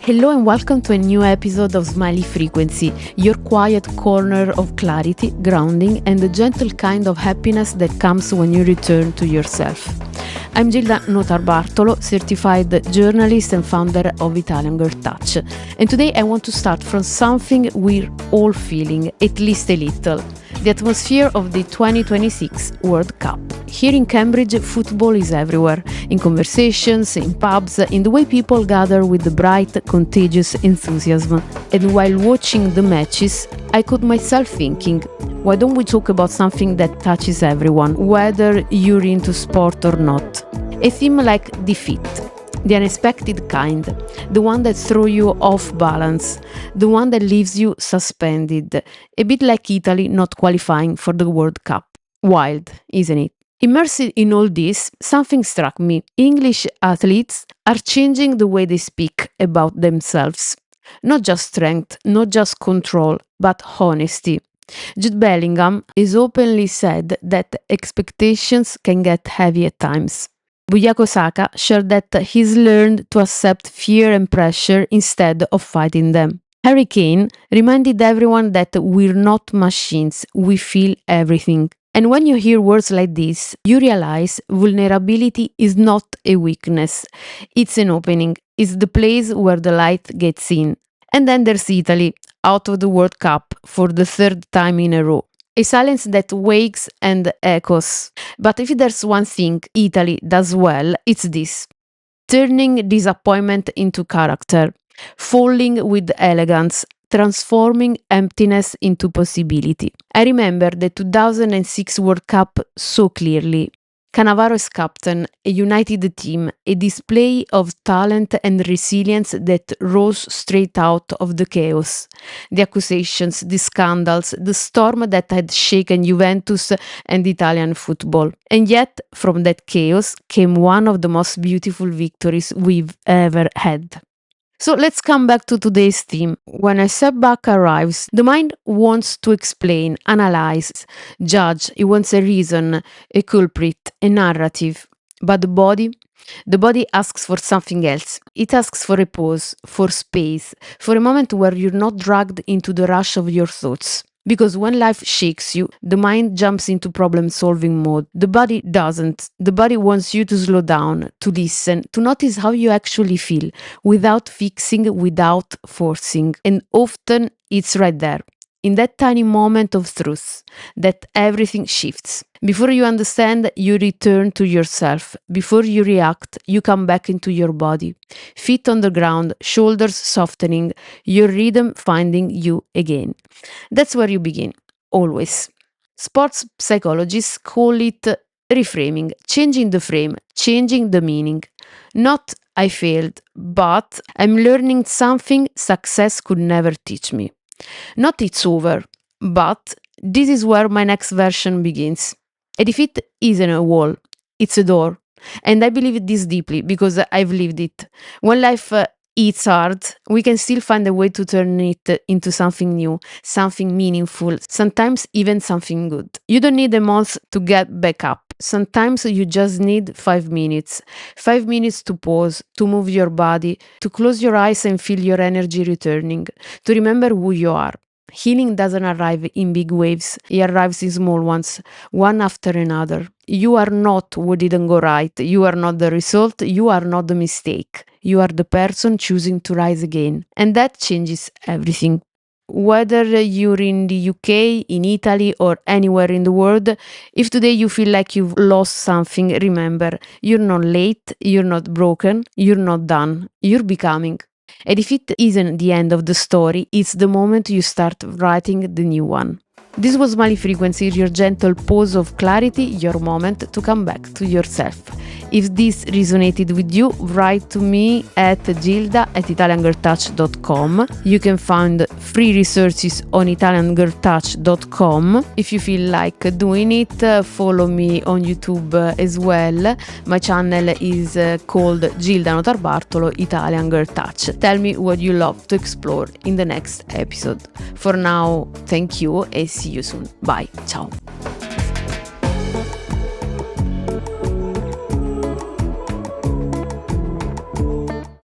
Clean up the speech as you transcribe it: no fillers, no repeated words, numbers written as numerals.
Hello and welcome to a new episode of Smiley Frequency, your quiet corner of clarity, grounding, and the gentle kind of happiness that comes when you return to yourself. I'm Gilda Notarbartolo, certified journalist and founder of Italian Girl Touch. And today I want to start from something we're all feeling, at least a little. The atmosphere of the 2026 World Cup. Here in Cambridge, football is everywhere, in conversations, in pubs, in the way people gather with the bright, contagious enthusiasm. And while watching the matches, I caught myself thinking, why don't we talk about something that touches everyone, whether you're into sport or not? A theme like defeat. The unexpected kind, the one that throws you off balance, the one that leaves you suspended, a bit like Italy not qualifying for the World Cup. Wild, isn't it? Immersed in all this, something struck me. English athletes are changing the way they speak about themselves. Not just strength, not just control, but honesty. Jude Bellingham has openly said that expectations can get heavy at times. Bukayo Saka shared that he's learned to accept fear and pressure instead of fighting them. Harry Kane reminded everyone that we're not machines, we feel everything. And when you hear words like this, you realize vulnerability is not a weakness, it's an opening, it's the place where the light gets in. And then there's Italy, out of the World Cup for the third time in a row. A silence that wakes and echoes. But if there's one thing Italy does well, it's this. Turning disappointment into character, falling with elegance, transforming emptiness into possibility. I remember the 2006 World Cup so clearly. Cannavaro as captain, a united team, a display of talent and resilience that rose straight out of the chaos. The accusations, the scandals, the storm that had shaken Juventus and Italian football. And yet, from that chaos came one of the most beautiful victories we've ever had. So let's come back to today's theme. When a setback arrives, the mind wants to explain, analyze, judge. It wants a reason, a culprit, a narrative. But the body asks for something else. It asks for a pause, for space, for a moment where you're not dragged into the rush of your thoughts. Because when life shakes you, the mind jumps into problem-solving mode. The body doesn't. The body wants you to slow down, to listen, to notice how you actually feel, without fixing, without forcing. And often it's right there, in that tiny moment of truth, that everything shifts. Before you understand, you return to yourself. Before you react, you come back into your body. Feet on the ground, shoulders softening, your rhythm finding you again. That's where you begin, always. Sports psychologists call it reframing, changing the frame, changing the meaning. Not I failed, but I'm learning something success could never teach me. Not it's over, but this is where my next version begins. A defeat isn't a wall, it's a door. And I believe this deeply because I've lived it. When life hits hard, we can still find a way to turn it into something new, something meaningful, sometimes even something good. You don't need a month to get back up. Sometimes you just need 5 minutes. 5 minutes to pause, to move your body, to close your eyes and feel your energy returning, to remember who you are. Healing doesn't arrive in big waves, it arrives in small ones, one after another. You are not what didn't go right, you are not the result, you are not the mistake. You are the person choosing to rise again. And that changes everything. Whether you're in the UK, in Italy, or anywhere in the world, if today you feel like you've lost something, remember, you're not late, you're not broken, you're not done, you're becoming. A defeat isn't the end of the story, it's the moment you start writing the new one. This was Smiley Frequency, your gentle pause of clarity, your moment to come back to yourself. If this resonated with you, write to me at gilda@italiangirltouch.com. You can find free resources on italiangirltouch.com. If you feel like doing it, follow me on YouTube as well. My channel is called Gilda Notarbartolo Italian Girl Touch. Tell me what you love to explore in the next episode. For now, thank you and see you soon. Bye. Ciao.